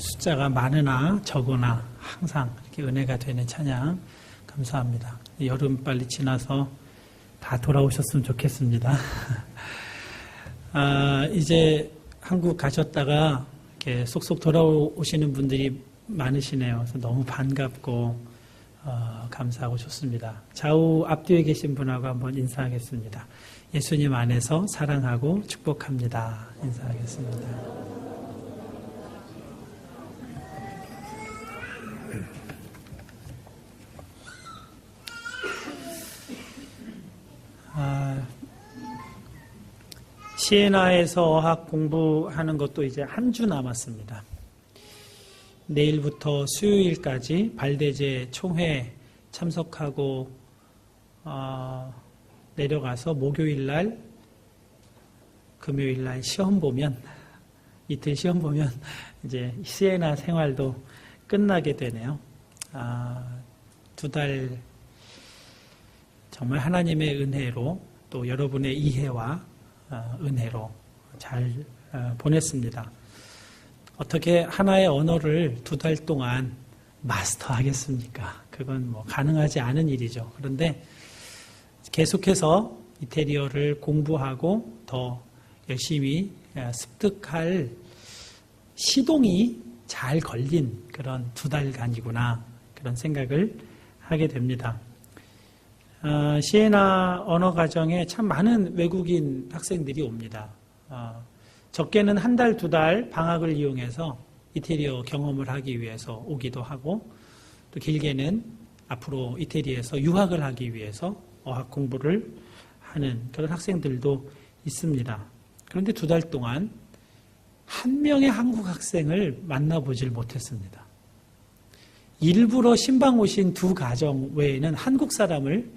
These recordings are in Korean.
숫자가 많으나 적으나 항상 이렇게 은혜가 되는 찬양 감사합니다. 여름 빨리 지나서 다 돌아오셨으면 좋겠습니다. 이제 한국 가셨다가 이렇게 쏙쏙 돌아오시는 분들이 많으시네요. 그래서 너무 반갑고 감사하고 좋습니다. 좌우 앞뒤에 계신 분하고 한번 인사하겠습니다. 예수님 안에서 사랑하고 축복합니다. 인사하겠습니다. 시에나에서 어학 공부하는 것도 이제 한 주 남았습니다. 내일부터 수요일까지 발대제 총회 참석하고 내려가서 목요일날, 금요일날 시험 보면 이틀 시험 보면 이제 시에나 생활도 끝나게 되네요. 2달 정말 하나님의 은혜로 또 여러분의 이해와 은혜로 잘 보냈습니다. 어떻게 하나의 언어를 2달 동안 마스터하겠습니까? 그건 뭐 가능하지 않은 일이죠. 그런데 계속해서 이태리어를 공부하고 더 열심히 습득할 시동이 잘 걸린 그런 2달간이구나 그런 생각을 하게 됩니다. 시에나 언어가정에 참 많은 외국인 학생들이 옵니다. 적게는 1달, 2달 방학을 이용해서 이태리어 경험을 하기 위해서 오기도 하고 또 길게는 앞으로 이태리에서 유학을 하기 위해서 어학 공부를 하는 그런 학생들도 있습니다. 그런데 2달 동안 한 명의 한국 학생을 만나보질 못했습니다. 일부러 신방 오신 2 가정 외에는 한국 사람을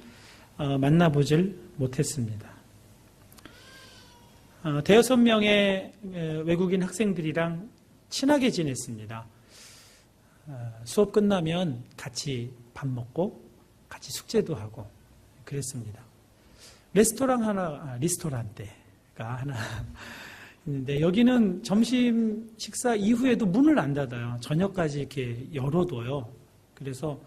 만나보질 못했습니다. 5-6명의 외국인 학생들이랑 친하게 지냈습니다. 수업 끝나면 같이 밥 먹고 같이 숙제도 하고 그랬습니다. 리스토란테가 하나 있는데 여기는 점심 식사 이후에도 문을 안 닫아요. 저녁까지 이렇게 열어둬요. 그래서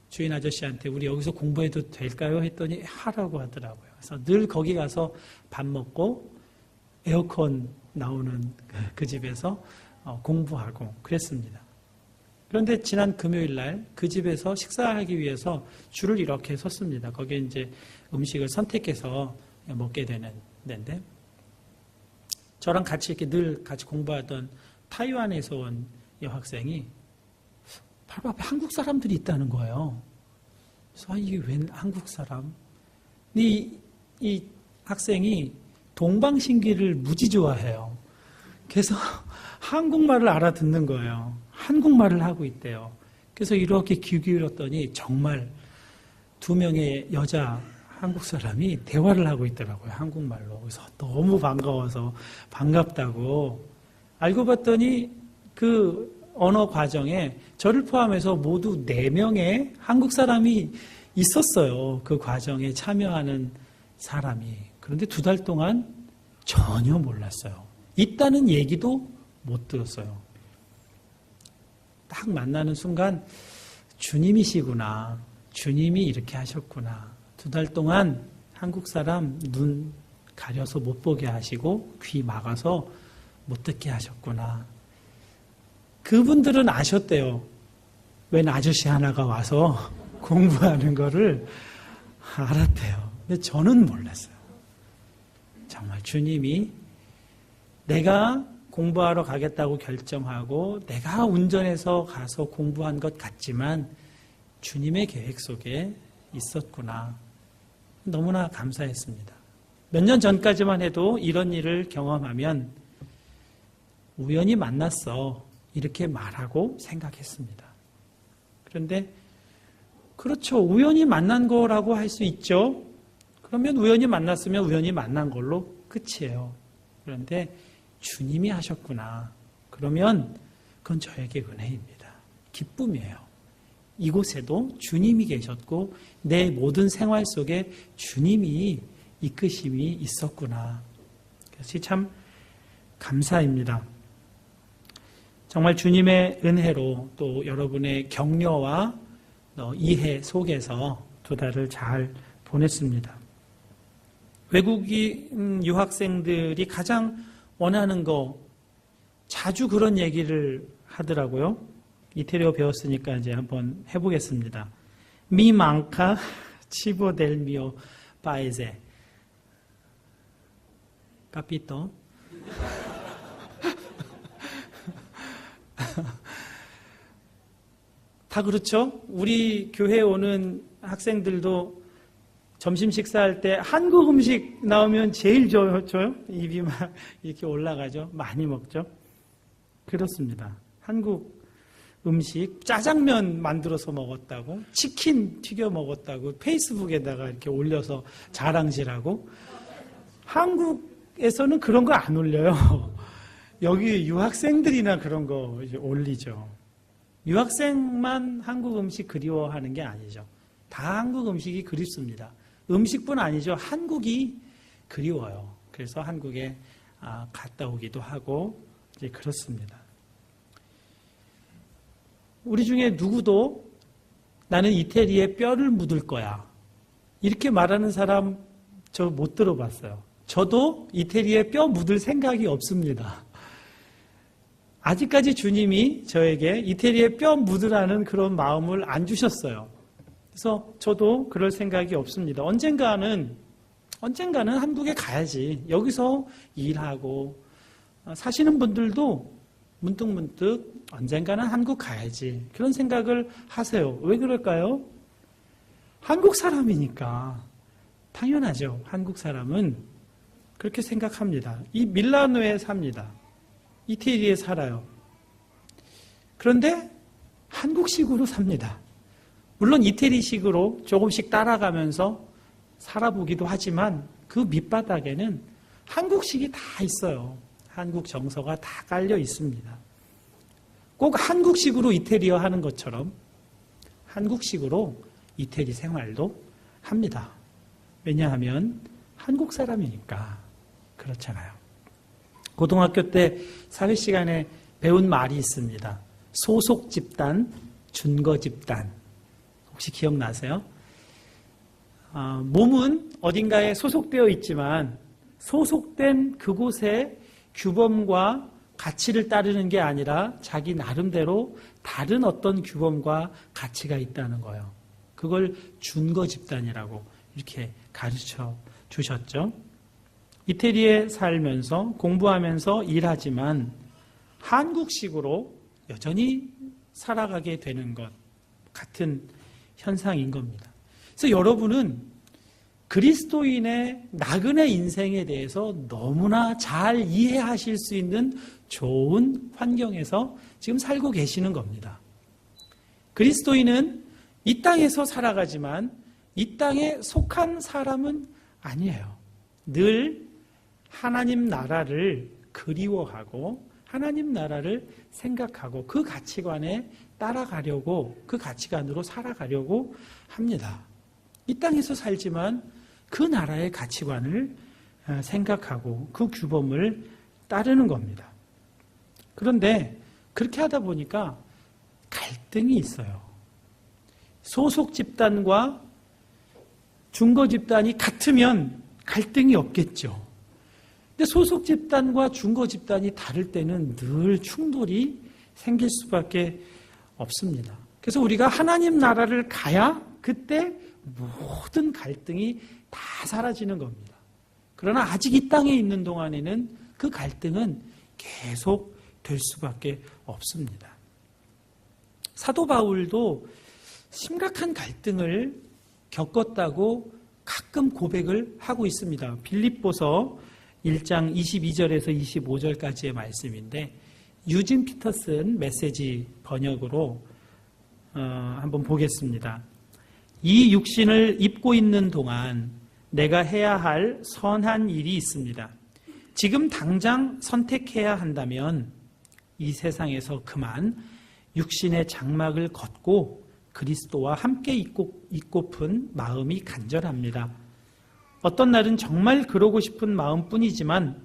주인 아저씨한테 우리 여기서 공부해도 될까요? 했더니 하라고 하더라고요. 그래서 늘 거기 가서 밥 먹고 에어컨 나오는 그 집에서 공부하고 그랬습니다. 그런데 지난 금요일 날 그 집에서 식사하기 위해서 줄을 이렇게 섰습니다. 거기에 이제 음식을 선택해서 먹게 되는 데인데 저랑 같이 이렇게 늘 같이 공부하던 타이완에서 온 여학생이 바로 앞에 한국 사람들이 있다는 거예요. 그래서 이게 웬 한국 사람? 이 학생이 동방신기를 무지 좋아해요. 그래서 한국말을 알아듣는 거예요. 한국말을 하고 있대요. 그래서 이렇게 귀 기울였더니 정말 2명의 여자 한국 사람이 대화를 하고 있더라고요. 한국말로. 그래서 너무 반가워서 반갑다고. 알고 봤더니 그 언어 과정에 저를 포함해서 모두 4명의 한국 사람이 있었어요. 그 과정에 참여하는 사람이. 그런데 2달 동안 전혀 몰랐어요. 있다는 얘기도 못 들었어요. 딱 만나는 순간 주님이시구나. 주님이 이렇게 하셨구나. 2달 동안 한국 사람 눈 가려서 못 보게 하시고 귀 막아서 못 듣게 하셨구나. 그분들은 아셨대요. 웬 아저씨 하나가 와서 공부하는 거를 알았대요. 근데 저는 몰랐어요. 정말 주님이 내가 공부하러 가겠다고 결정하고 내가 운전해서 가서 공부한 것 같지만 주님의 계획 속에 있었구나. 너무나 감사했습니다. 몇 년 전까지만 해도 이런 일을 경험하면 우연히 만났어. 이렇게 말하고 생각했습니다. 그런데 그렇죠. 우연히 만난 거라고 할 수 있죠. 그러면 우연히 만났으면 우연히 만난 걸로 끝이에요. 그런데 주님이 하셨구나. 그러면 그건 저에게 은혜입니다. 기쁨이에요. 이곳에도 주님이 계셨고 내 모든 생활 속에 주님이 이끄심이 있었구나. 그래서 참 감사입니다. 정말 주님의 은혜로 또 여러분의 격려와 이해 속에서 2달을 잘 보냈습니다. 외국인 유학생들이 가장 원하는 거 자주 그런 얘기를 하더라고요. 이태리어 배웠으니까 이제 한번 해보겠습니다. Mi manca cibo del mio paese. Capito? 다 그렇죠? 우리 교회에 오는 학생들도 점심 식사할 때 한국 음식 나오면 제일 좋죠? 입이 막 이렇게 올라가죠? 많이 먹죠? 그렇습니다. 한국 음식, 짜장면 만들어서 먹었다고, 치킨 튀겨 먹었다고, 페이스북에다가 이렇게 올려서 자랑질하고, 한국에서는 그런 거 안 올려요. 여기 유학생들이나 그런 거 이제 올리죠. 유학생만 한국 음식 그리워하는 게 아니죠. 다 한국 음식이 그립습니다. 음식뿐 아니죠. 한국이 그리워요. 그래서 한국에 갔다 오기도 하고 이제 그렇습니다. 우리 중에 누구도 나는 이태리에 뼈를 묻을 거야. 이렇게 말하는 사람 저 못 들어봤어요. 저도 이태리에 뼈 묻을 생각이 없습니다. 아직까지 주님이 저에게 이태리에 뼈 묻으라는 그런 마음을 안 주셨어요. 그래서 저도 그럴 생각이 없습니다. 언젠가는 한국에 가야지. 여기서 일하고 사시는 분들도 문득문득 언젠가는 한국 가야지. 그런 생각을 하세요. 왜 그럴까요? 한국 사람이니까. 당연하죠. 한국 사람은 그렇게 생각합니다. 이 밀라노에 삽니다. 이태리에 살아요. 그런데 한국식으로 삽니다. 물론 이태리식으로 조금씩 따라가면서 살아보기도 하지만 그 밑바닥에는 한국식이 다 있어요. 한국 정서가 다 깔려 있습니다. 꼭 한국식으로 이태리어 하는 것처럼 한국식으로 이태리 생활도 합니다. 왜냐하면 한국 사람이니까 그렇잖아요. 고등학교 때 사회 시간에 배운 말이 있습니다. 소속 집단, 준거 집단. 혹시 기억나세요? 몸은 어딘가에 소속되어 있지만 소속된 그곳에 규범과 가치를 따르는 게 아니라 자기 나름대로 다른 어떤 규범과 가치가 있다는 거예요. 그걸 준거 집단이라고 이렇게 가르쳐 주셨죠. 이태리에 살면서 공부하면서 일하지만 한국식으로 여전히 살아가게 되는 것 같은 현상인 겁니다. 그래서 여러분은 그리스도인의 나그네 인생에 대해서 너무나 잘 이해하실 수 있는 좋은 환경에서 지금 살고 계시는 겁니다. 그리스도인은 이 땅에서 살아가지만 이 땅에 속한 사람은 아니에요. 늘 하나님 나라를 그리워하고 하나님 나라를 생각하고 그 가치관에 따라가려고 그 가치관으로 살아가려고 합니다. 이 땅에서 살지만 그 나라의 가치관을 생각하고 그 규범을 따르는 겁니다. 그런데 그렇게 하다 보니까 갈등이 있어요. 소속 집단과 준거 집단이 같으면 갈등이 없겠죠. 근데 소속 집단과 준거 집단이 다를 때는 늘 충돌이 생길 수밖에 없습니다. 그래서 우리가 하나님 나라를 가야 그때 모든 갈등이 다 사라지는 겁니다. 그러나 아직 이 땅에 있는 동안에는 그 갈등은 계속 될 수밖에 없습니다. 사도 바울도 심각한 갈등을 겪었다고 가끔 고백을 하고 있습니다. 빌립보서 1장 22절에서 25절까지의 말씀인데 유진 피터슨 메시지 번역으로 한번 보겠습니다. 이 육신을 입고 있는 동안 내가 해야 할 선한 일이 있습니다. 지금 당장 선택해야 한다면 이 세상에서 그만 육신의 장막을 걷고 그리스도와 함께 있고픈 마음이 간절합니다. 어떤 날은 정말 그러고 싶은 마음뿐이지만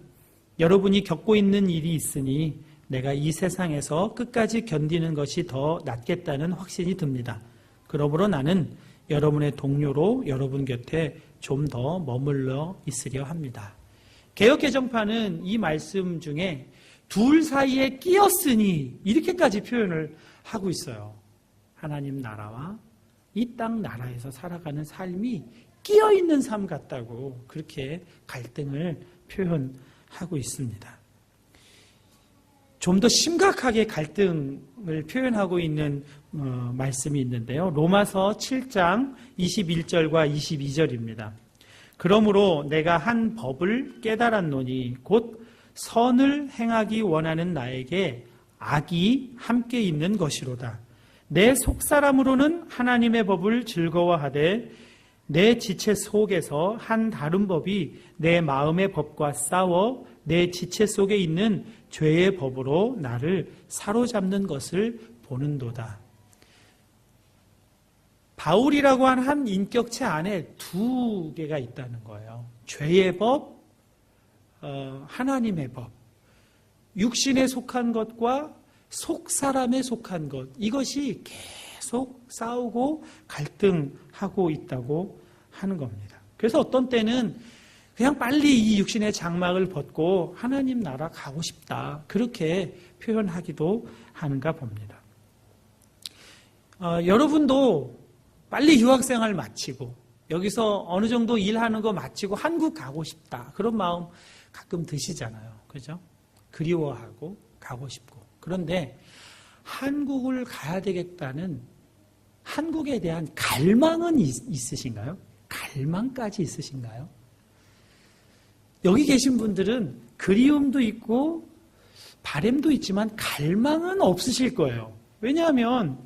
여러분이 겪고 있는 일이 있으니 내가 이 세상에서 끝까지 견디는 것이 더 낫겠다는 확신이 듭니다. 그러므로 나는 여러분의 동료로 여러분 곁에 좀 더 머물러 있으려 합니다. 개역개정판은 이 말씀 중에 둘 사이에 끼었으니 이렇게까지 표현을 하고 있어요. 하나님 나라와 이 땅 나라에서 살아가는 삶이 끼어있는 삶 같다고 그렇게 갈등을 표현하고 있습니다. 좀 더 심각하게 갈등을 표현하고 있는 말씀이 있는데요. 로마서 7장 21절과 22절입니다. 그러므로 내가 한 법을 깨달았노니 곧 선을 행하기 원하는 나에게 악이 함께 있는 것이로다. 내 속사람으로는 하나님의 법을 즐거워하되 내 지체 속에서 한 다른 법이 내 마음의 법과 싸워 내 지체 속에 있는 죄의 법으로 나를 사로잡는 것을 보는도다. 바울이라고 하는 한 인격체 안에 두 개가 있다는 거예요. 죄의 법, 하나님의 법. 육신에 속한 것과 속사람에 속한 것. 이것이 계속 싸우고 갈등하고 있다고 하는 겁니다. 그래서 어떤 때는 그냥 빨리 이 육신의 장막을 벗고 하나님 나라 가고 싶다. 그렇게 표현하기도 하는가 봅니다. 여러분도 빨리 유학생활 마치고 여기서 어느 정도 일하는 거 마치고 한국 가고 싶다. 그런 마음 가끔 드시잖아요. 그죠? 그리워하고 가고 싶고. 그런데 한국을 가야 되겠다는 한국에 대한 갈망은 있으신가요? 갈망까지 있으신가요? 여기 계신 분들은 그리움도 있고 바램도 있지만 갈망은 없으실 거예요. 왜냐하면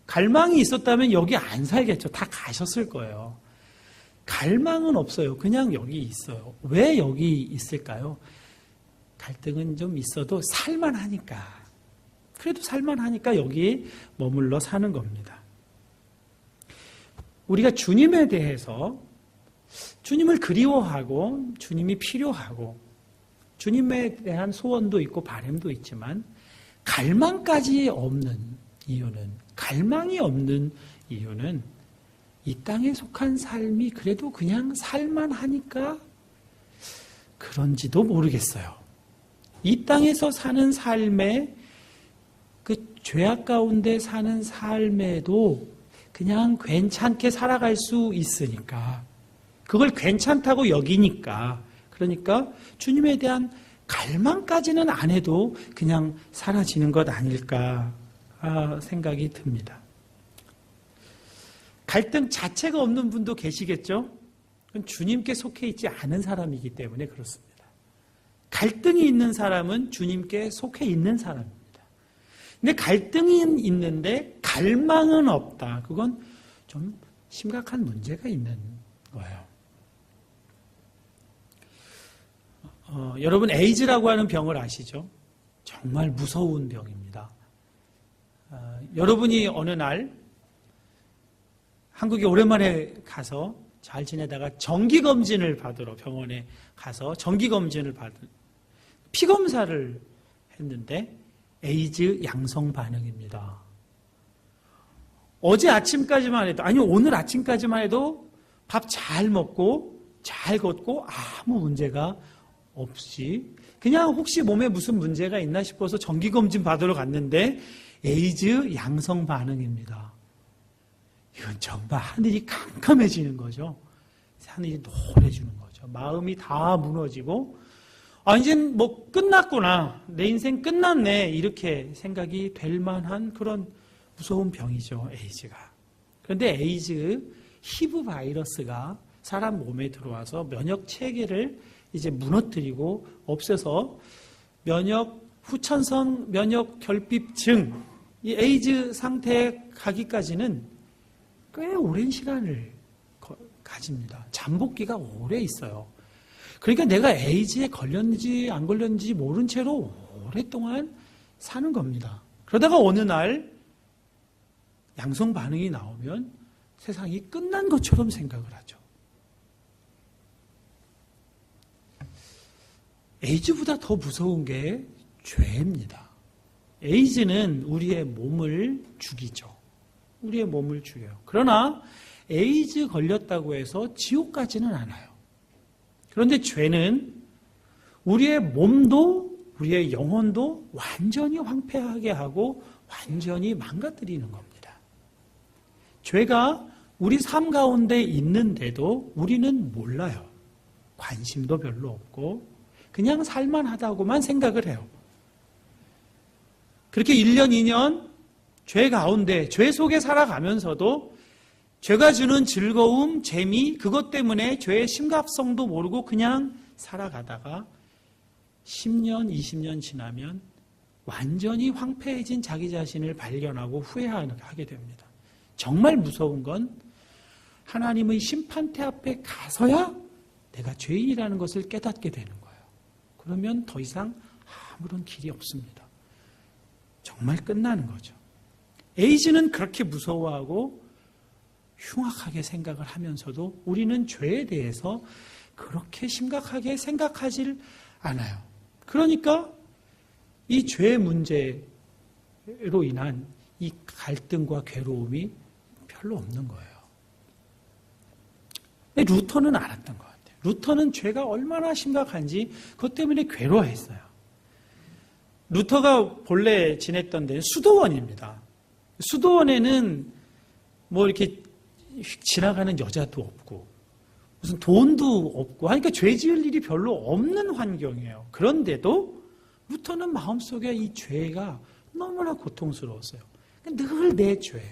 갈망이 있었다면 여기 안 살겠죠. 다 가셨을 거예요. 갈망은 없어요. 그냥 여기 있어요. 왜 여기 있을까요? 갈등은 좀 있어도 살만하니까. 그래도 살만하니까 여기 머물러 사는 겁니다. 우리가 주님에 대해서 주님을 그리워하고 주님이 필요하고 주님에 대한 소원도 있고 바람도 있지만 갈망까지 없는 이유는 갈망이 없는 이유는 이 땅에 속한 삶이 그래도 그냥 살만하니까 그런지도 모르겠어요. 이 땅에서 사는 삶에 그 죄악 가운데 사는 삶에도 그냥 괜찮게 살아갈 수 있으니까 그걸 괜찮다고 여기니까 그러니까 주님에 대한 갈망까지는 안 해도 그냥 사라지는 것 아닐까 생각이 듭니다. 갈등 자체가 없는 분도 계시겠죠? 그건 주님께 속해 있지 않은 사람이기 때문에 그렇습니다. 갈등이 있는 사람은 주님께 속해 있는 사람입니다. 근데 갈등이 있는데 갈망은 없다. 그건 좀 심각한 문제가 있는 거예요. 여러분 에이즈라고 하는 병을 아시죠? 정말 무서운 병입니다. 여러분이 어느 날 한국에 오랜만에 가서 잘 지내다가 정기검진을 받으러 병원에 가서 정기검진을 피검사를 했는데 에이즈 양성 반응입니다. 어제 아침까지만 해도 아니 오늘 아침까지만 해도 밥 잘 먹고 잘 걷고 아무 문제가 없이 그냥 혹시 몸에 무슨 문제가 있나 싶어서 정기검진 받으러 갔는데 에이즈 양성 반응입니다. 이건 정말 하늘이 캄캄해지는 거죠. 하늘이 노래지는 거죠. 마음이 다 무너지고 이젠 뭐 끝났구나. 내 인생 끝났네. 이렇게 생각이 될 만한 그런 무서운 병이죠. 에이즈가. 그런데 에이즈 히브 바이러스가 사람 몸에 들어와서 면역 체계를 이제 무너뜨리고 없애서 면역 후천성 면역 결핍증 이 에이즈 상태에 가기까지는 꽤 오랜 시간을 가집니다. 잠복기가 오래 있어요. 그러니까 내가 에이즈에 걸렸는지 안 걸렸는지 모른 채로 오랫동안 사는 겁니다. 그러다가 어느 날 양성 반응이 나오면 세상이 끝난 것처럼 생각을 하죠. 에이즈보다 더 무서운 게 죄입니다. 에이즈는 우리의 몸을 죽이죠. 우리의 몸을 죽여요. 그러나 에이즈 걸렸다고 해서 지옥 가지는 않아요. 그런데 죄는 우리의 몸도 우리의 영혼도 완전히 황폐하게 하고 완전히 망가뜨리는 겁니다. 죄가 우리 삶 가운데 있는데도 우리는 몰라요. 관심도 별로 없고 그냥 살만하다고만 생각을 해요. 그렇게 1년, 2년 죄 가운데, 죄 속에 살아가면서도 죄가 주는 즐거움, 재미, 그것 때문에 죄의 심각성도 모르고 그냥 살아가다가 10년, 20년 지나면 완전히 황폐해진 자기 자신을 발견하고 후회하게 됩니다. 정말 무서운 건 하나님의 심판대 앞에 가서야 내가 죄인이라는 것을 깨닫게 되는 거예요. 그러면 더 이상 아무런 길이 없습니다. 정말 끝나는 거죠. 에이즈는 그렇게 무서워하고 흉악하게 생각을 하면서도 우리는 죄에 대해서 그렇게 심각하게 생각하질 않아요. 그러니까 이 죄 문제로 인한 이 갈등과 괴로움이 별로 없는 거예요. 근데 루터는 알았던 것 같아요. 루터는 죄가 얼마나 심각한지 그것 때문에 괴로워했어요. 루터가 본래 지냈던 데는 수도원입니다. 수도원에는 뭐 이렇게 휙 지나가는 여자도 없고 무슨 돈도 없고 하니까 죄 지을 일이 별로 없는 환경이에요. 그런데도 루터는 마음속에 이 죄가 너무나 고통스러웠어요. 늘 내 죄,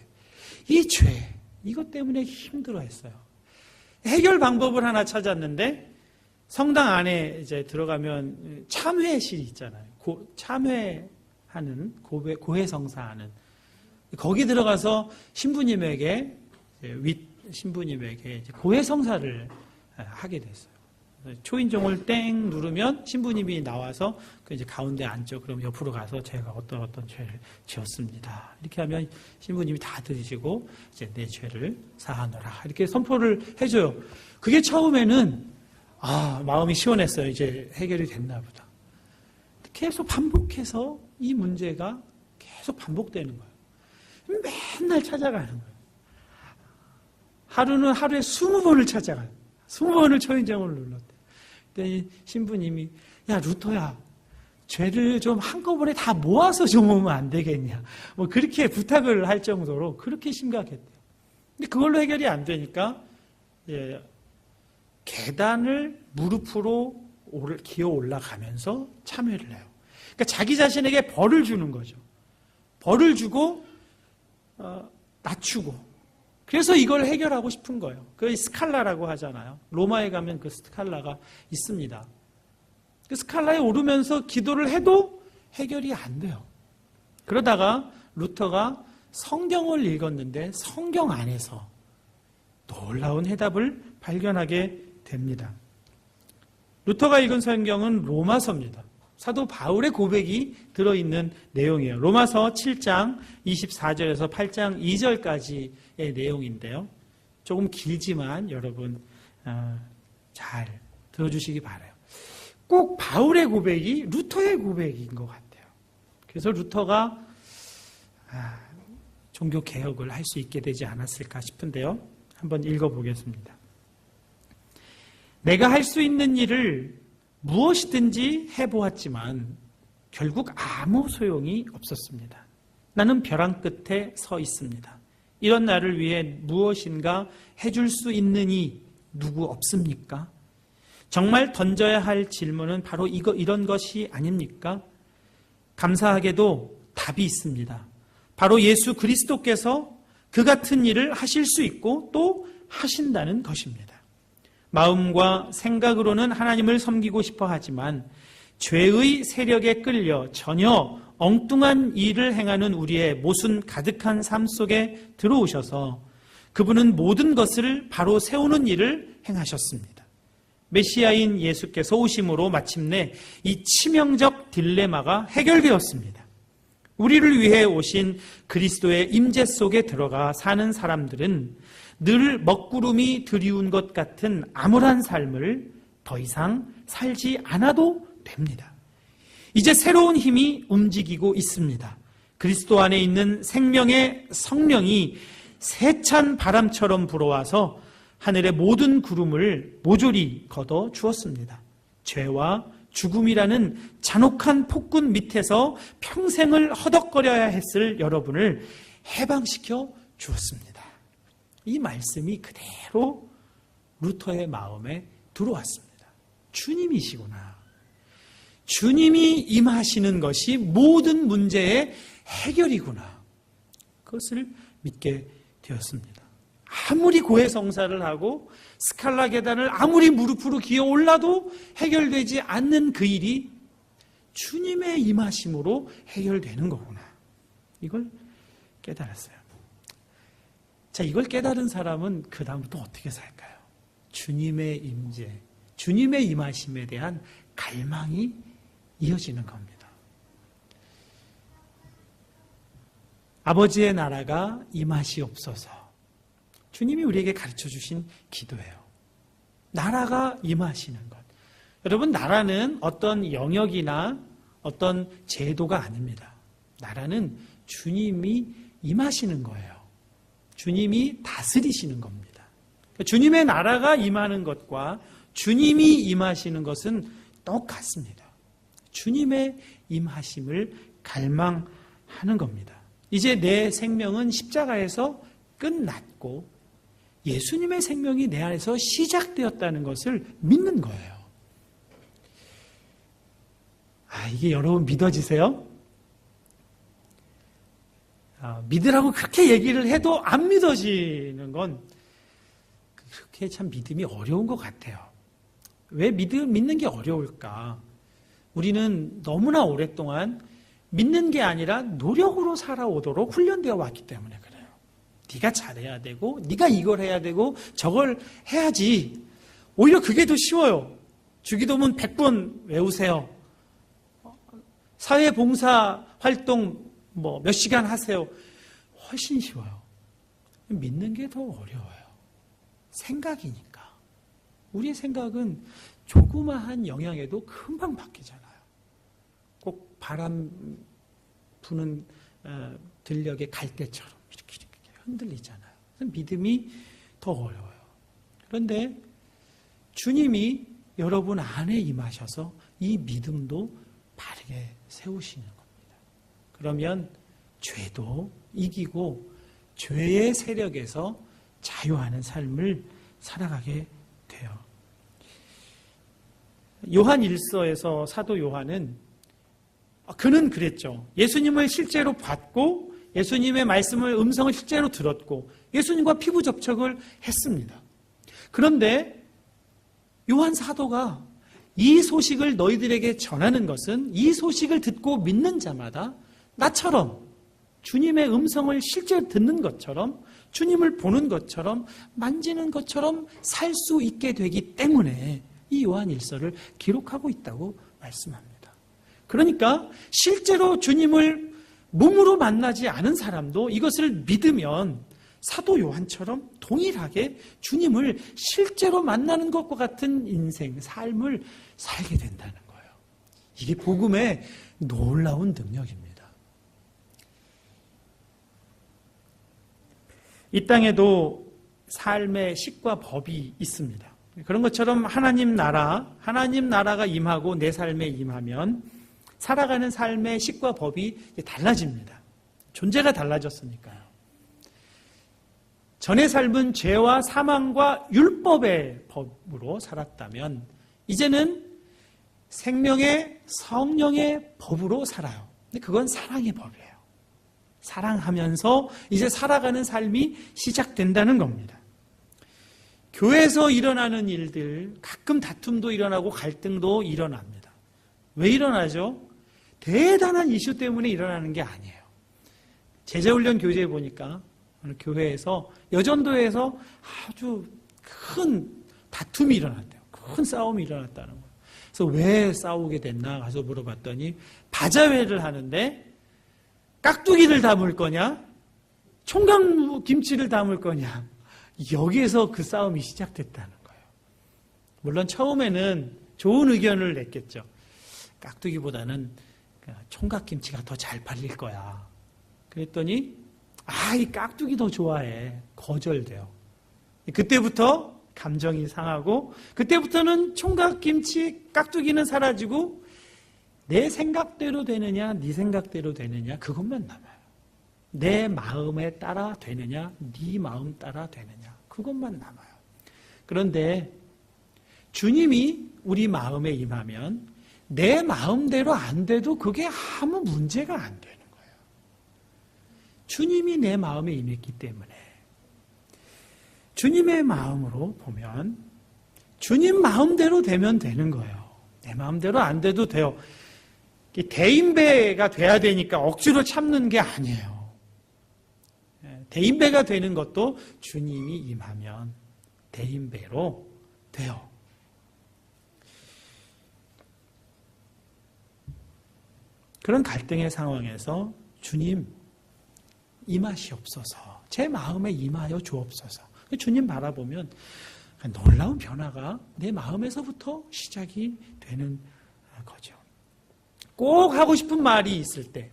이 죄, 이것 때문에 힘들어했어요. 해결 방법을 하나 찾았는데 성당 안에 이제 들어가면 참회실이 있잖아요. 참회하는 고해성사하는 거기 들어가서 신부님에게 윗 신부님에게 고해성사를 하게 됐어요. 초인종을 땡 누르면 신부님이 나와서 그 이제 가운데 앉죠. 그럼 옆으로 가서 제가 어떤 죄를 지었습니다. 이렇게 하면 신부님이 다 들으시고 이제 내 죄를 사하노라 이렇게 선포를 해줘요. 그게 처음에는 마음이 시원했어요. 이제 해결이 됐나 보다. 계속 반복해서 이 문제가 계속 반복되는 거예요. 맨날 찾아가는 거예요. 하루는 하루에 20번을 찾아가요. 20번을 초인종을 눌렀대요. 그때 신부님이 야 루터야 죄를 좀 한꺼번에 다 모아서 좀 오면 안 되겠냐 뭐 그렇게 부탁을 할 정도로 그렇게 심각했대요. 근데 그걸로 해결이 안 되니까 계단을 무릎으로 기어 올라가면서 참회를 해요. 그러니까 자기 자신에게 벌을 주는 거죠. 벌을 주고 낮추고 그래서 이걸 해결하고 싶은 거예요. 그 스칼라라고 하잖아요. 로마에 가면 그 스칼라가 있습니다. 그 스칼라에 오르면서 기도를 해도 해결이 안 돼요. 그러다가 루터가 성경을 읽었는데 성경 안에서 놀라운 해답을 발견하게 됩니다. 루터가 읽은 성경은 로마서입니다. 사도 바울의 고백이 들어있는 내용이에요. 로마서 7장 24절에서 8장 2절까지의 내용인데요. 조금 길지만 여러분 잘 들어주시기 바라요. 꼭 바울의 고백이 루터의 고백인 것 같아요. 그래서 루터가 종교개혁을 할 수 있게 되지 않았을까 싶은데요. 한번 읽어보겠습니다. 내가 할 수 있는 일을 무엇이든지 해보았지만 결국 아무 소용이 없었습니다. 나는 벼랑 끝에 서 있습니다. 이런 나를 위해 무엇인가 해줄 수 있는 이 누구 없습니까? 정말 던져야 할 질문은 바로 이런 것이 아닙니까? 감사하게도 답이 있습니다. 바로 예수 그리스도께서 그 같은 일을 하실 수 있고 또 하신다는 것입니다. 마음과 생각으로는 하나님을 섬기고 싶어 하지만 죄의 세력에 끌려 전혀 엉뚱한 일을 행하는 우리의 모순 가득한 삶 속에 들어오셔서 그분은 모든 것을 바로 세우는 일을 행하셨습니다. 메시아인 예수께서 오심으로 마침내 이 치명적 딜레마가 해결되었습니다. 우리를 위해 오신 그리스도의 임재 속에 들어가 사는 사람들은 늘 먹구름이 드리운 것 같은 암울한 삶을 더 이상 살지 않아도 됩니다. 이제 새로운 힘이 움직이고 있습니다. 그리스도 안에 있는 생명의 성령이 세찬 바람처럼 불어와서 하늘의 모든 구름을 모조리 걷어 주었습니다. 죄와 죽음이라는 잔혹한 폭군 밑에서 평생을 허덕거려야 했을 여러분을 해방시켜 주었습니다. 이 말씀이 그대로 루터의 마음에 들어왔습니다. 주님이시구나. 주님이 임하시는 것이 모든 문제의 해결이구나. 그것을 믿게 되었습니다. 아무리 고해성사를 하고 스칼라 계단을 아무리 무릎으로 기어 올라도 해결되지 않는 그 일이 주님의 임하심으로 해결되는 거구나. 이걸 깨달았어요. 자, 이걸 깨달은 사람은 그 다음부터 어떻게 살까요? 주님의 임재, 주님의 임하심에 대한 갈망이 이어지는 겁니다. 아버지의 나라가 임하시옵소서. 주님이 우리에게 가르쳐 주신 기도예요. 나라가 임하시는 것. 여러분, 나라는 어떤 영역이나 어떤 제도가 아닙니다. 나라는 주님이 임하시는 거예요. 주님이 다스리시는 겁니다. 주님의 나라가 임하는 것과 주님이 임하시는 것은 똑같습니다. 주님의 임하심을 갈망하는 겁니다. 이제 내 생명은 십자가에서 끝났고 예수님의 생명이 내 안에서 시작되었다는 것을 믿는 거예요. 이게 여러분 믿어지세요? 믿으라고 그렇게 얘기를 해도 안 믿어지는 건 그렇게 참 믿음이 어려운 것 같아요. 왜 믿는 게 어려울까? 우리는 너무나 오랫동안 믿는 게 아니라 노력으로 살아오도록 훈련되어 왔기 때문에 그래요. 네가 잘해야 되고 네가 이걸 해야 되고 저걸 해야지. 오히려 그게 더 쉬워요. 주기도문 100번 외우세요. 사회봉사 활동 몇 시간 하세요. 훨씬 쉬워요. 믿는 게 더 어려워요. 생각이니까. 우리의 생각은 조그마한 영향에도 금방 바뀌잖아요. 꼭 바람 부는 들녘의 갈대처럼 이렇게 흔들리잖아요. 그래서 믿음이 더 어려워요. 그런데 주님이 여러분 안에 임하셔서 이 믿음도 바르게 세우시는 겁니다. 그러면 죄도 이기고 죄의 세력에서 자유하는 삶을 살아가게 돼요. 요한 1서에서 사도 요한은 그는 그랬죠. 예수님을 실제로 봤고 예수님의 말씀을 음성을 실제로 들었고 예수님과 피부 접촉을 했습니다. 그런데 요한 사도가 이 소식을 너희들에게 전하는 것은 이 소식을 듣고 믿는 자마다 나처럼 주님의 음성을 실제로 듣는 것처럼 주님을 보는 것처럼 만지는 것처럼 살 수 있게 되기 때문에 이 요한 1서를 기록하고 있다고 말씀합니다. 그러니까 실제로 주님을 몸으로 만나지 않은 사람도 이것을 믿으면 사도 요한처럼 동일하게 주님을 실제로 만나는 것과 같은 인생, 삶을 살게 된다는 거예요. 이게 복음의 놀라운 능력입니다. 이 땅에도 삶의 식과 법이 있습니다. 그런 것처럼 하나님 나라가 임하고 내 삶에 임하면 살아가는 삶의 식과 법이 달라집니다. 존재가 달라졌으니까요. 전의 삶은 죄와 사망과 율법의 법으로 살았다면 이제는 생명의 성령의 법으로 살아요. 근데 그건 사랑의 법이에요. 사랑하면서 이제 살아가는 삶이 시작된다는 겁니다. 교회에서 일어나는 일들, 가끔 다툼도 일어나고 갈등도 일어납니다. 왜 일어나죠? 대단한 이슈 때문에 일어나는 게 아니에요. 제자훈련 교재에 보니까 어느 교회에서 여전도에서 아주 큰 다툼이 일어났대요. 큰 싸움이 일어났다는 거예요. 그래서 왜 싸우게 됐나 가서 물어봤더니 바자회를 하는데 깍두기를 담을 거냐? 총각김치를 담을 거냐? 여기에서 그 싸움이 시작됐다는 거예요. 물론 처음에는 좋은 의견을 냈겠죠. 깍두기보다는 총각김치가 더 잘 팔릴 거야. 그랬더니 이 깍두기 더 좋아해. 거절돼요. 그때부터 감정이 상하고 그때부터는 총각 김치 깍두기는 사라지고 내 생각대로 되느냐 네 생각대로 되느냐 그것만 남아요. 내 마음에 따라 되느냐 네 마음 따라 되느냐 그것만 남아요. 그런데 주님이 우리 마음에 임하면 내 마음대로 안 돼도 그게 아무 문제가 안 되는 거예요. 주님이 내 마음에 임했기 때문에 주님의 마음으로 보면 주님 마음대로 되면 되는 거예요. 내 마음대로 안 돼도 돼요. 대인배가 돼야 되니까 억지로 참는 게 아니에요. 대인배가 되는 것도 주님이 임하면 대인배로 돼요. 그런 갈등의 상황에서 주님 임하시옵소서. 제 마음에 임하여 주옵소서. 주님 바라보면 놀라운 변화가 내 마음에서부터 시작이 되는 거죠. 꼭 하고 싶은 말이 있을 때,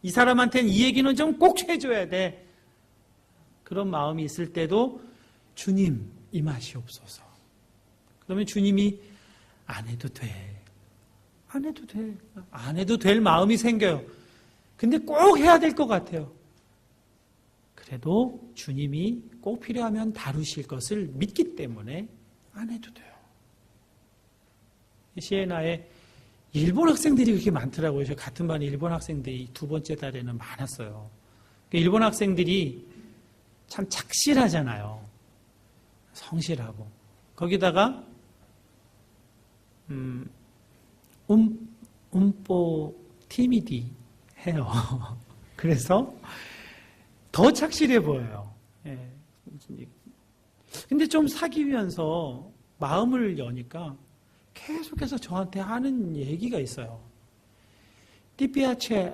이 사람한테는 이 얘기는 좀 꼭 해줘야 돼. 그런 마음이 있을 때도 주님 임하시옵소서. 그러면 주님이 안 해도 돼. 안 해도 돼. 안 해도 될 마음이 생겨요. 근데 꼭 해야 될 것 같아요. 그래도 주님이 꼭 필요하면 다루실 것을 믿기 때문에 안 해도 돼요. 시에나에 일본 학생들이 그렇게 많더라고요. 저 같은 반에 일본 학생들이 두 번째 달에는 많았어요. 일본 학생들이 참 착실하잖아요. 성실하고. 거기다가 음뽀 티미디 해요. 그래서 더 착실해 보여요. 예. 근데 좀 사귀면서 마음을 여니까 계속해서 저한테 하는 얘기가 있어요. 띠피아체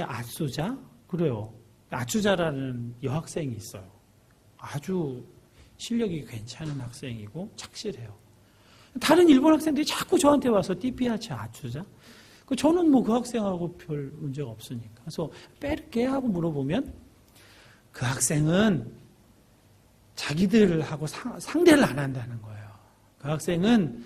아수자? 그래요. 아주자라는 여학생이 있어요. 아주 실력이 괜찮은 학생이고 착실해요. 다른 일본 학생들이 자꾸 저한테 와서 띠피아체 아주자? 저는 그 학생하고 별 문제가 없으니까. 그래서 빼르게 하고 물어보면 그 학생은 자기들하고 상대를 안 한다는 거예요. 그 학생은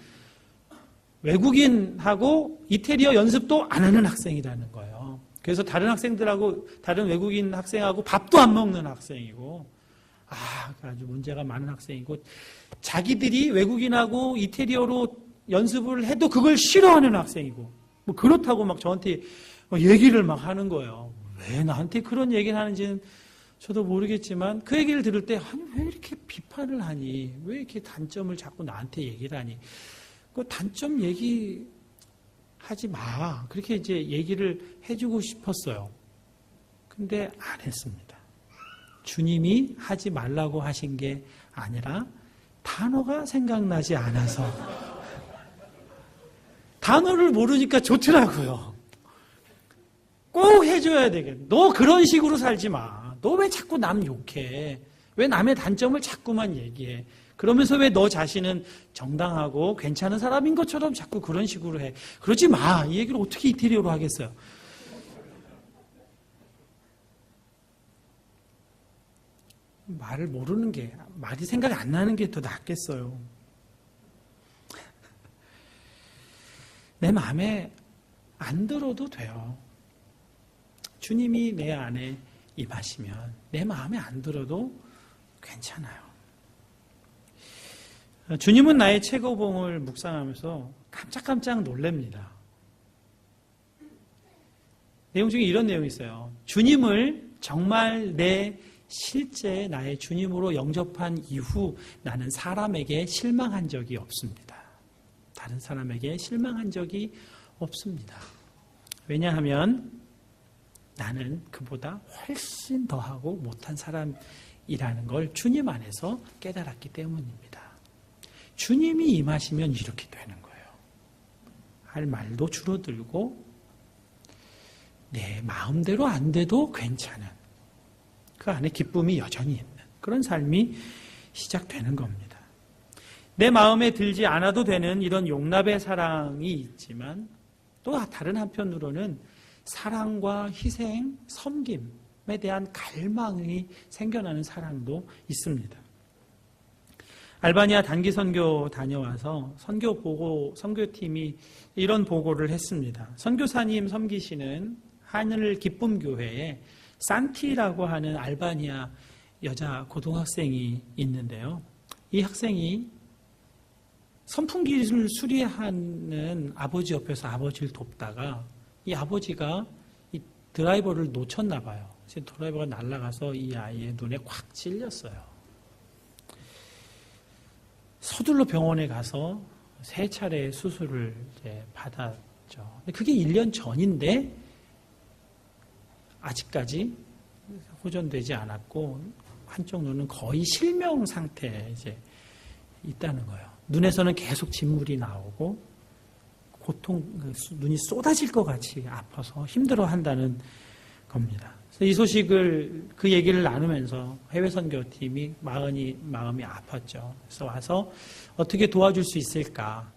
외국인하고 이태리어 연습도 안 하는 학생이라는 거예요. 그래서 다른 학생들하고, 다른 외국인 학생하고 밥도 안 먹는 학생이고, 아주 문제가 많은 학생이고, 자기들이 외국인하고 이태리어로 연습을 해도 그걸 싫어하는 학생이고, 그렇다고 막 저한테 얘기를 막 하는 거예요. 왜 나한테 그런 얘기를 하는지는 저도 모르겠지만 그 얘기를 들을 때 왜 이렇게 비판을 하니? 왜 이렇게 단점을 자꾸 나한테 얘기를 하니? 그 단점 얘기하지 마. 그렇게 이제 얘기를 해주고 싶었어요. 근데 안 했습니다. 주님이 하지 말라고 하신 게 아니라 단어가 생각나지 않아서 단어를 모르니까 좋더라고요. 꼭 해줘야 되겠네. 너 그런 식으로 살지 마. 너 왜 자꾸 남 욕해? 왜 남의 단점을 자꾸만 얘기해? 그러면서 왜 너 자신은 정당하고 괜찮은 사람인 것처럼 자꾸 그런 식으로 해? 그러지 마. 이 얘기를 어떻게 이태리어로 하겠어요? 말을 모르는 게, 말이 생각이 안 나는 게 더 낫겠어요. 내 마음에 안 들어도 돼요. 주님이 내 안에 임하시면 내 마음에 안 들어도 괜찮아요. 주님은 나의 최고봉을 묵상하면서 깜짝깜짝 놀랍니다. 내용 중에 이런 내용이 있어요. 주님을 정말 내 실제 나의 주님으로 영접한 이후 나는 사람에게 실망한 적이 없습니다. 다른 사람에게 실망한 적이 없습니다. 왜냐하면 나는 그보다 훨씬 더하고 못한 사람이라는 걸 주님 안에서 깨달았기 때문입니다. 주님이 임하시면 이렇게 되는 거예요. 할 말도 줄어들고 내 마음대로 안 돼도 괜찮은 그 안에 기쁨이 여전히 있는 그런 삶이 시작되는 겁니다. 내 마음에 들지 않아도 되는 이런 용납의 사랑이 있지만 또 다른 한편으로는 사랑과 희생, 섬김에 대한 갈망이 생겨나는 사람도 있습니다. 알바니아 단기 선교 다녀와서 선교팀이 이런 보고를 했습니다. 선교사님 섬기시는 하늘 기쁨 교회에 산티라고 하는 알바니아 여자 고등학생이 있는데요. 이 학생이 선풍기를 수리하는 아버지 옆에서 아버지를 돕다가 이 아버지가 이 드라이버를 놓쳤나 봐요. 드라이버가 날아가서 이 아이의 눈에 콱 찔렸어요. 서둘러 병원에 가서 3차례 수술을 이제 받았죠. 근데 그게 1년 전인데 아직까지 호전되지 않았고 한쪽 눈은 거의 실명 상태에 이제 있다는 거예요. 눈에서는 계속 진물이 나오고 눈이 쏟아질 것 같이 아파서 힘들어한다는 겁니다. 그래서 이 소식을 그 얘기를 나누면서 해외 선교팀이 마음이 아팠죠. 그래서 와서 어떻게 도와줄 수 있을까?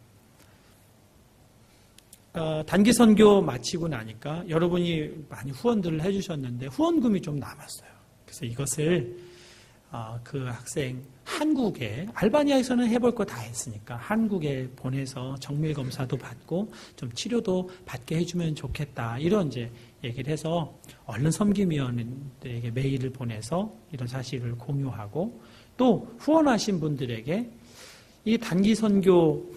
단기 선교 마치고 나니까 여러분이 많이 후원들을 해주셨는데 후원금이 좀 남았어요. 그래서 이것을 그 학생 한국에, 알바니아에서는 해볼 거 다 했으니까 한국에 보내서 정밀 검사도 받고 좀 치료도 받게 해주면 좋겠다, 이런 이제 얘기를 해서 얼른 섬김위원들에게 메일을 보내서 이런 사실을 공유하고, 또 후원하신 분들에게 이 단기 선교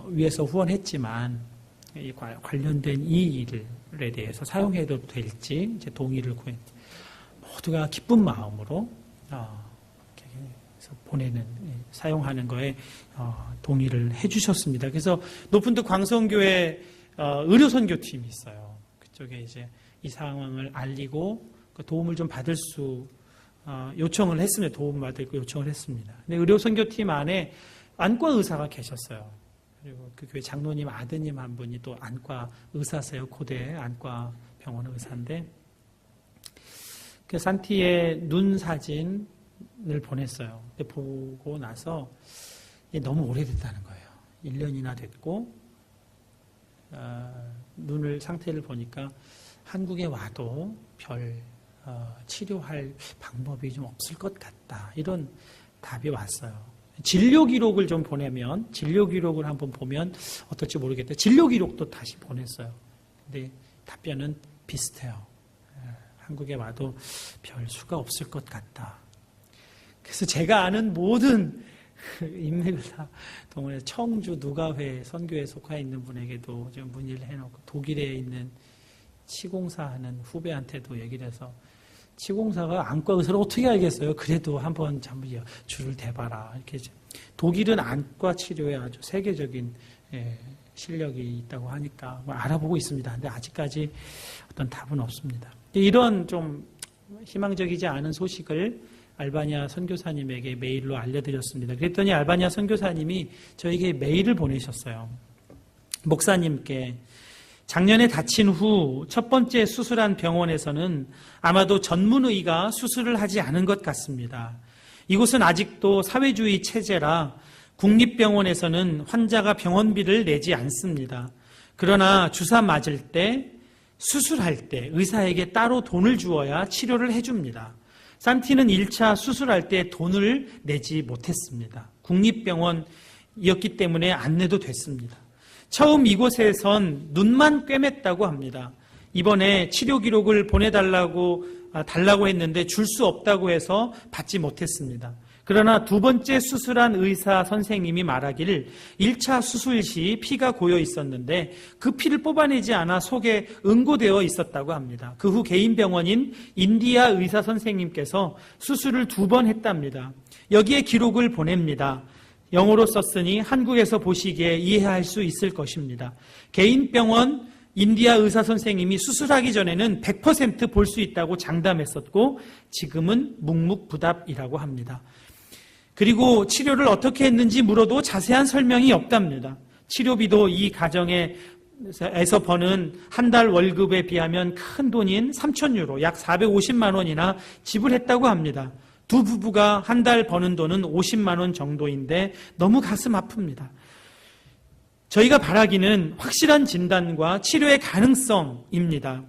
위해서 후원했지만 이 관련된 이 일에 대해서 사용해도 될지 이제 동의를 구했는데 모두가 기쁜 마음으로 보내는, 사용하는 거에 동의를 해주셨습니다. 그래서 높은득 광성교회 의료선교팀이 있어요. 그쪽에 이제 이 상황을 알리고 그 도움을 좀 받을 수 요청을 했습니다. 도움받을 요청을 했습니다. 근데 의료선교팀 안에 안과 의사가 계셨어요. 그리고 그 교회 장로님 아드님 한 분이 또 안과 의사세요. 고대 안과 병원 의사인데, 그 산티의 눈 사진을 보냈어요. 근데 보고 나서 너무 오래됐다는 거예요. 1년이나 됐고 눈을 상태를 보니까 한국에 와도 별 치료할 방법이 좀 없을 것 같다, 이런 답이 왔어요. 진료 기록을 좀 보내면, 진료 기록을 한번 보면 어떨지 모르겠다. 진료 기록도 다시 보냈어요. 근데 답변은 비슷해요. 한국에 와도 별 수가 없을 것 같다. 그래서 제가 아는 모든 인맥을 다 동원해서 청주 누가회 선교에 속해 있는 분에게도 좀 문의를 해놓고, 독일에 있는 치공사 하는 후배한테도 얘기를 해서, 치공사가 안과 의사를 어떻게 알겠어요? 그래도 한번 줄을 대봐라. 이렇게 독일은 안과 치료에 아주 세계적인 실력이 있다고 하니까 알아보고 있습니다. 근데 아직까지 어떤 답은 없습니다. 이런 좀 희망적이지 않은 소식을 알바니아 선교사님에게 메일로 알려드렸습니다. 그랬더니 알바니아 선교사님이 저에게 메일을 보내셨어요. 목사님께, 작년에 다친 후 첫 번째 수술한 병원에서는 아마도 전문의가 수술을 하지 않은 것 같습니다. 이곳은 아직도 사회주의 체제라 국립병원에서는 환자가 병원비를 내지 않습니다. 그러나 주사 맞을 때, 수술할 때 의사에게 따로 돈을 주어야 치료를 해줍니다. 산티는 1차 수술할 때 돈을 내지 못했습니다. 국립병원이었기 때문에 안 내도 됐습니다. 처음 이곳에선 눈만 꿰맸다고 합니다. 이번에 치료 기록을 보내달라고 했는데 줄 수 없다고 해서 받지 못했습니다. 그러나 두 번째 수술한 의사 선생님이 말하기를 1차 수술 시 피가 고여 있었는데 그 피를 뽑아내지 않아 속에 응고되어 있었다고 합니다. 그 후 개인 병원인 인디아 의사 선생님께서 수술을 2번 했답니다. 여기에 기록을 보냅니다. 영어로 썼으니 한국에서 보시기에 이해할 수 있을 것입니다. 개인 병원 인디아 의사 선생님이 수술하기 전에는 100% 볼 수 있다고 장담했었고 지금은 묵묵부답이라고 합니다. 그리고 치료를 어떻게 했는지 물어도 자세한 설명이 없답니다. 치료비도 이 가정에서 버는 한 달 월급에 비하면 큰 돈인 3,000유로, 약 450만 원이나 지불했다고 합니다. 두 부부가 한 달 버는 돈은 50만 원 정도인데 너무 가슴 아픕니다. 저희가 바라기는 확실한 진단과 치료의 가능성입니다.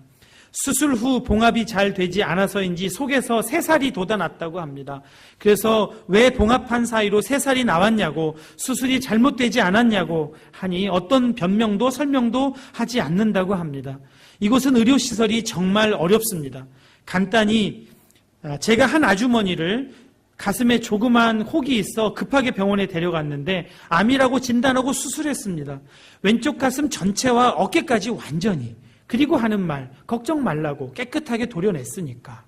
수술 후 봉합이 잘 되지 않아서인지 속에서 새살이 돋아났다고 합니다. 그래서 왜 봉합한 사이로 새살이 나왔냐고, 수술이 잘못되지 않았냐고 하니 어떤 변명도 설명도 하지 않는다고 합니다. 이곳은 의료시설이 정말 어렵습니다. 간단히 제가 한 아주머니를 가슴에 조그만 혹이 있어 급하게 병원에 데려갔는데 암이라고 진단하고 수술했습니다. 왼쪽 가슴 전체와 어깨까지 완전히. 그리고 하는 말, 걱정 말라고 깨끗하게 도려냈으니까.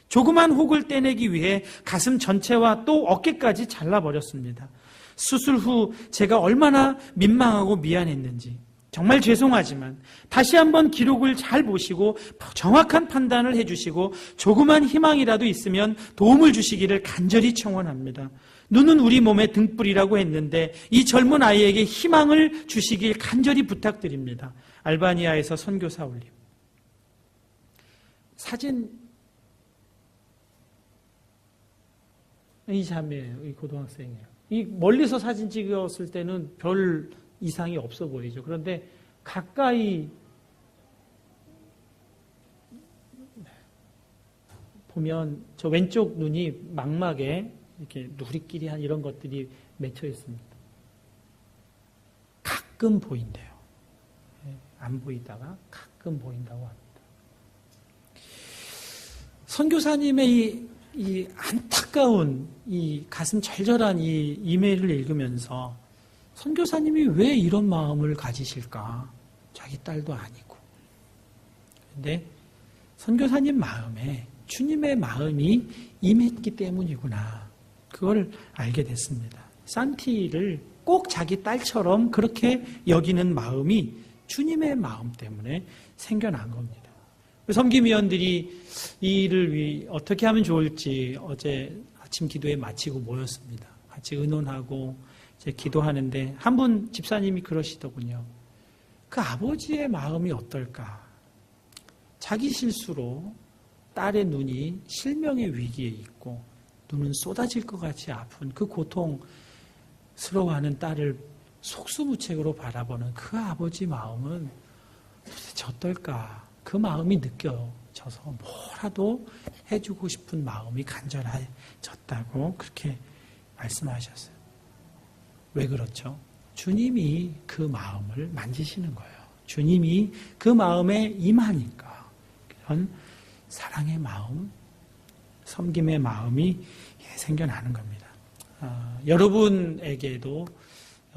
조그만 혹을 떼내기 위해 가슴 전체와 또 어깨까지 잘라버렸습니다. 수술 후 제가 얼마나 민망하고 미안했는지. 정말 죄송하지만 다시 한번 기록을 잘 보시고 정확한 판단을 해주시고 조그만 희망이라도 있으면 도움을 주시기를 간절히 청원합니다. 눈은 우리 몸의 등불이라고 했는데 이 젊은 아이에게 희망을 주시길 간절히 부탁드립니다. 알바니아에서 선교사 올림. 사진, 이 자매예요. 이 고등학생이에요. 이 멀리서 사진 찍었을 때는 별 이상이 없어 보이죠. 그런데 가까이 보면 저 왼쪽 눈이 망막에 이렇게 누리끼리 한 이런 것들이 맺혀 있습니다. 가끔 보인대요. 안 보이다가 가끔 보인다고 합니다. 선교사님의 이 안타까운 이 가슴 절절한 이 이메일을 읽으면서 선교사님이 왜 이런 마음을 가지실까? 자기 딸도 아니고. 근데 선교사님 마음에 주님의 마음이 임했기 때문이구나. 그걸 알게 됐습니다. 산티를 꼭 자기 딸처럼 그렇게 여기는 마음이 주님의 마음 때문에 생겨난 겁니다. 섬김위원들이 이 일을 어떻게 하면 좋을지 어제 아침 기도에 마치고 모였습니다. 같이 의논하고 이제 기도하는데 한 분 집사님이 그러시더군요. 그 아버지의 마음이 어떨까? 자기 실수로 딸의 눈이 실명의 위기에 있고 눈은 쏟아질 것 같이 아픈 그 고통스러워하는 딸을 속수무책으로 바라보는 그 아버지 마음은 도대체 어떨까? 그 마음이 느껴져서 뭐라도 해주고 싶은 마음이 간절해졌다고 그렇게 말씀하셨어요. 왜 그렇죠? 주님이 그 마음을 만지시는 거예요. 주님이 그 마음에 임하니까 그런 사랑의 마음, 섬김의 마음이 생겨나는 겁니다. 여러분에게도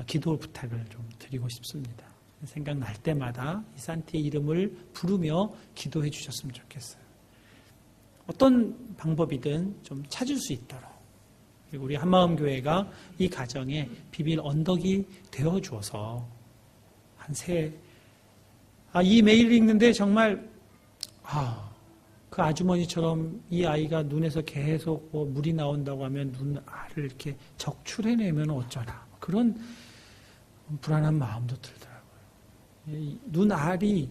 기도 부탁을 좀 드리고 싶습니다. 생각날 때마다 이 산티의 이름을 부르며 기도해 주셨으면 좋겠어요. 어떤 방법이든 좀 찾을 수 있도록 그리고 우리 한마음교회가 이 가정에 비빌 언덕이 되어 주어서 이 메일을 읽는데 정말 그 아주머니처럼 이 아이가 눈에서 계속 물이 나온다고 하면 눈알을 이렇게 적출해내면 어쩌나 그런 불안한 마음도 들더라고요. 눈알이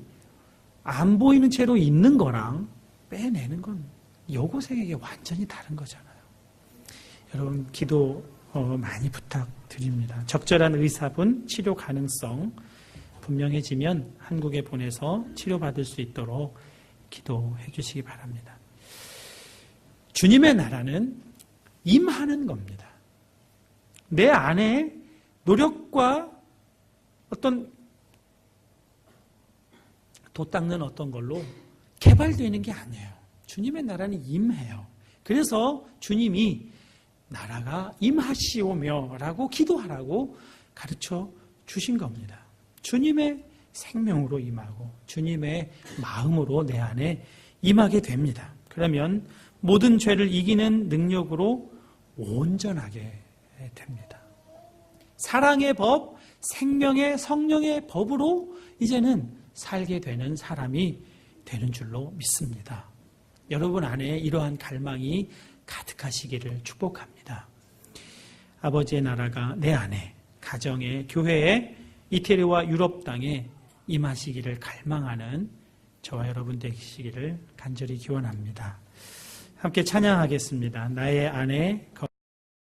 안 보이는 채로 있는 거랑 빼내는 건 여고생에게 완전히 다른 거잖아요. 여러분 기도 많이 부탁드립니다. 적절한 의사분, 치료 가능성 분명해지면 한국에 보내서 치료받을 수 있도록 기도해 주시기 바랍니다. 주님의 나라는 임하는 겁니다. 내 안에 노력과 어떤 도 닦는 어떤 걸로 개발되는 게 아니에요. 주님의 나라는 임해요. 그래서 주님이 나라가 임하시오며 라고 기도하라고 가르쳐 주신 겁니다. 주님의 생명으로 임하고 주님의 마음으로 내 안에 임하게 됩니다. 그러면 모든 죄를 이기는 능력으로 온전하게 됩니다. 사랑의 법, 생명의 성령의 법으로 이제는 살게 되는 사람이 되는 줄로 믿습니다. 여러분 안에 이러한 갈망이 가득하시기를 축복합니다. 아버지의 나라가 내 안에, 가정에, 교회에, 이태리와 유럽 땅에 임하시기를 갈망하는 저와 여러분 되시기를 간절히 기원합니다. 함께 찬양하겠습니다. 나의 안에